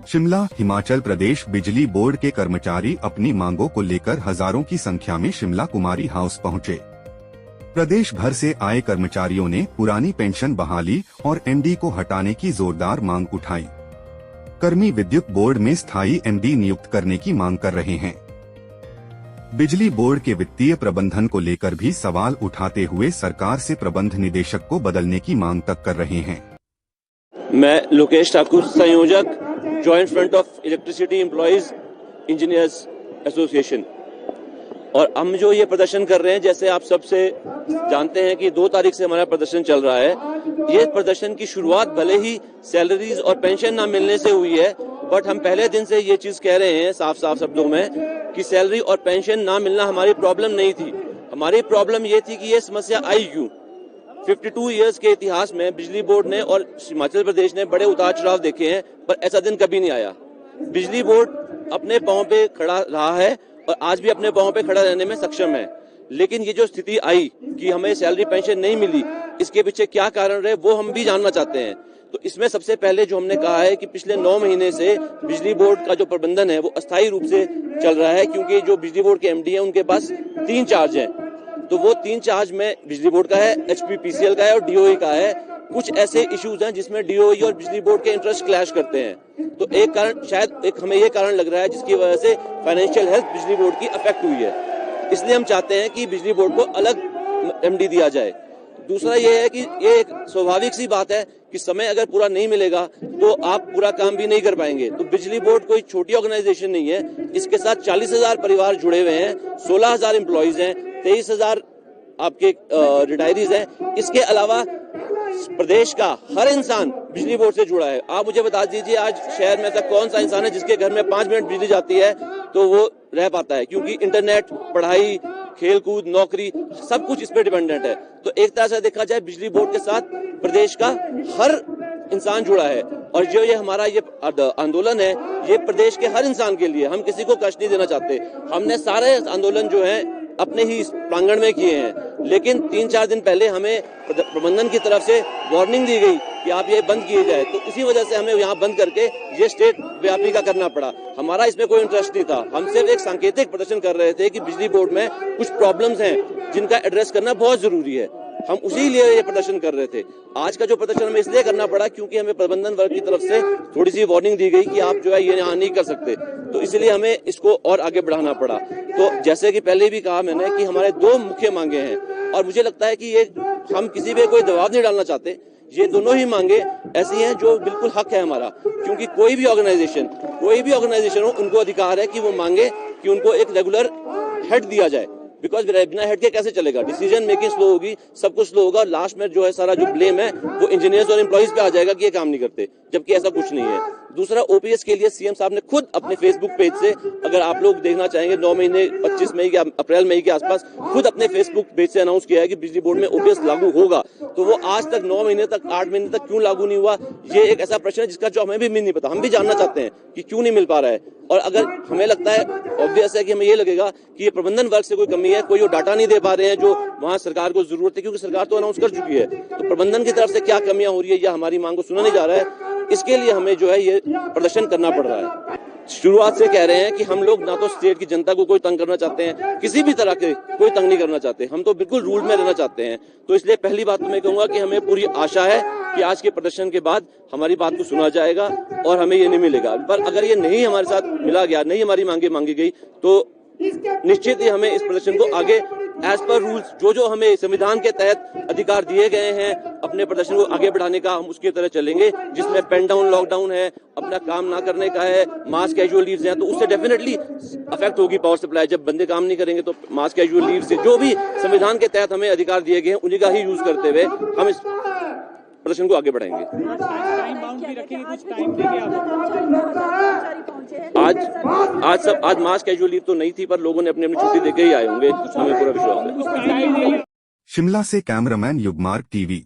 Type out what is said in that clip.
शिमला, हिमाचल प्रदेश बिजली बोर्ड के कर्मचारी अपनी मांगों को लेकर हजारों की संख्या में शिमला कुमारी हाउस पहुंचे। प्रदेश भर से आए कर्मचारियों ने पुरानी पेंशन बहाली और एमडी को हटाने की जोरदार मांग उठाई। कर्मी विद्युत बोर्ड में स्थायी एमडी नियुक्त करने की मांग कर रहे हैं। बिजली बोर्ड के वित्तीय प्रबंधन को लेकर भी सवाल उठाते हुए सरकार से प्रबंध निदेशक को बदलने की मांग तक कर रहे हैं। मैं लोकेश ठाकुर, संयोजक joint front of electricity employees engineers association. और हम जो ये प्रदर्शन कर रहे हैं, जैसे आप सबसे जानते हैं कि 2 तारीख से हमारा प्रदर्शन चल रहा है। ये प्रदर्शन की शुरुआत भले ही सैलरीज और पेंशन ना मिलने से हुई है, बट हम पहले दिन से ये चीज कह रहे हैं साफ साफ शब्दों में कि सैलरी और पेंशन ना मिलना हमारी प्रॉब्लम नहीं थी। हमारी प्रॉब्लम ये थी कि ये समस्या आई क्यों। 52 इयर्स के इतिहास में बिजली बोर्ड ने और हिमाचल प्रदेश ने बड़े उतार चढ़ाव देखे हैं, पर ऐसा दिन कभी नहीं आया। बिजली बोर्ड अपने पांव पे खड़ा रहा है और आज भी अपने पांव पे खड़ा रहने में सक्षम है। लेकिन ये जो स्थिति आई कि हमें सैलरी पेंशन नहीं मिली, इसके पीछे क्या कारण रहे वो हम भी जानना चाहते हैं। तो इसमें सबसे पहले जो हमने कहा है कि पिछले 9 महीने से बिजली बोर्ड का जो प्रबंधन है वो अस्थायी रूप से चल रहा है, क्योंकि जो बिजली बोर्ड के एमडी हैं उनके पास 3 चार्ज हैं। तो वो 3 चार्ज में बिजली बोर्ड का है, एचपीपीसीएल का है और डीओई का है। कुछ ऐसे इश्यूज हैं जिसमें डीओई और बिजली बोर्ड के इंटरेस्ट क्लैश करते हैं। तो एक कारण शायद हमें ये कारण लग रहा है जिसकी वजह से फाइनेंशियल हेल्थ बिजली बोर्ड की अफेक्ट हुई है। इसलिए हम चाहते हैं कि बिजली बोर्ड को अलग एमडी दिया जाए। दूसरा ये है कि ये एक स्वाभाविक सी बात है कि समय अगर पूरा नहीं मिलेगा तो आप पूरा काम भी नहीं कर पाएंगे। तो बिजली बोर्ड कोई छोटी ऑर्गेनाइजेशन नहीं है। इसके साथ 40,000 परिवार जुड़े हुए हैं, 16,000 एम्प्लॉइज हैं, 23,000 आपके रिटायरीज हैं। इसके अलावा प्रदेश का हर इंसान बिजली बोर्ड से जुड़ा है। आप मुझे बता दीजिए, आज शहर में ऐसा कौन सा इंसान है जिसके घर में 5 मिनट बिजली जाती है तो वो रह पाता है, क्योंकि इंटरनेट, पढ़ाई, खेलकूद, नौकरी सब कुछ इस पे डिपेंडेंट है। तो एक तरह से देखा जाए बिजली बोर्ड के साथ प्रदेश का हर इंसान जुड़ा है। और जो ये हमारा ये आंदोलन है, ये प्रदेश के हर इंसान के लिए, हम किसी को कष्ट नहीं देना चाहते। हमने सारे आंदोलन जो है अपने ही प्रांगण में किए हैं, लेकिन 3-4 दिन पहले हमें प्रबंधन की तरफ से वार्निंग दी गई कि आप ये बंद किए जाए। तो इसी वजह से हमें यहाँ बंद करके ये स्टेट व्यापी का करना पड़ा। हमारा इसमें कोई इंटरेस्ट नहीं था। हम सिर्फ एक सांकेतिक प्रदर्शन कर रहे थे कि बिजली बोर्ड में कुछ प्रॉब्लम्स हैं जिनका एड्रेस करना बहुत जरूरी है। हम उसी लिए ये प्रदर्शन कर रहे थे। आज का जो प्रदर्शन हमें इसलिए करना पड़ा क्योंकि हमें प्रबंधन वर्ग की तरफ से थोड़ी सी वार्निंग दी गई कि आप जो है ये यहाँ नहीं कर सकते। तो इसलिए हमें इसको और आगे बढ़ाना पड़ा। तो जैसे कि पहले भी कहा मैंने कि हमारे 2 मुख्य मांगे हैं, और मुझे लगता है कि ये हम किसी पे कोई दबाव नहीं डालना चाहते। ये दोनों ही मांगे ऐसी हैं जो बिल्कुल हक है हमारा, क्योंकि कोई भी ऑर्गेनाइजेशन हो, उनको अधिकार है कि वो मांगे कि उनको एक रेगुलर हेड दिया जाए। बिकॉज बिना हेड के कैसे चलेगा, डिसीजन मेकिंग स्लो होगी, सब कुछ स्लो होगा, और लास्ट में जो है सारा जो ब्लेम है वो इंजीनियर्स और एम्प्लॉइज पे आ जाएगा कि ये काम नहीं करते, जबकि ऐसा कुछ नहीं है। दूसरा, ओपीएस के लिए सीएम साहब ने खुद अपने फेसबुक पेज से, अगर आप लोग देखना चाहेंगे, 9 महीने 25 मई या अप्रैल मई के आसपास खुद अपने फेसबुक पेज से अनाउंस किया है कि बिजली बोर्ड में ओपीएस लागू होगा। तो वो आज तक 9 महीने तक, 8 महीने तक क्यों लागू नहीं हुआ, ये एक ऐसा प्रश्न है जिसका जो हमें भी नहीं पता। हम भी जानना चाहते हैं कि क्यों नहीं मिल पा रहा है। और अगर हमें लगता है, ऑब्वियस है कि हमें ये लगेगा कि ये प्रबंधन वर्ग से कोई कमी है, कोई वो डाटा नहीं दे पा रहे हैं जो वहां सरकार को जरूरत है, क्योंकि सरकार तो अनाउंस कर चुकी है। तो प्रबंधन की तरफ से क्या कमियां हो रही है या हमारी मांग को सुना नहीं जा रहा है, इसके लिए हमें जो है ये प्रदर्शन करना पड़ रहा है। शुरुआत से कह रहे हैं कि हम लोग ना तो स्टेट की जनता को कोई तंग करना चाहते हैं, किसी भी तरह के कोई तंग नहीं करना चाहते। हम तो बिल्कुल रूल में रहना चाहते हैं। तो इसलिए पहली बात तो मैं कहूंगा कि हमें पूरी आशा है कि आज के प्रदर्शन के बाद हमारी बात को सुना जाएगा और हमें ये नहीं मिलेगा। पर अगर ये नहीं हमारे साथ मिला गया, नहीं हमारी मांगे मांगी गई, तो निश्चित ही हमें इस प्रदर्शन को आगे एज पर रूल्स, जो हमें संविधान के तहत अधिकार दिए गए हैं अपने प्रदर्शन को आगे बढ़ाने का, हम उसकी तरह चलेंगे। जिसमें पेन डाउन, लॉकडाउन है, अपना काम ना करने का है, मास कैजुअल लीव्स हैं, तो उससे डेफिनेटली अफेक्ट होगी पावर सप्लाई। जब बंदे काम नहीं करेंगे तो मास कैजुअल लीव से जो भी संविधान के तहत हमें अधिकार दिए गए हैं उन्हीं का ही यूज करते हुए हम इस प्रदर्शन को आगे बढ़ाएंगे। आज मास कैजुअल लीव तो नहीं थी, पर लोगों ने अपनी अपनी छुट्टी देके ही आए होंगे, हमें पूरा विश्वास है। शिमला से कैमरामैन युगमार्ग, टीवी।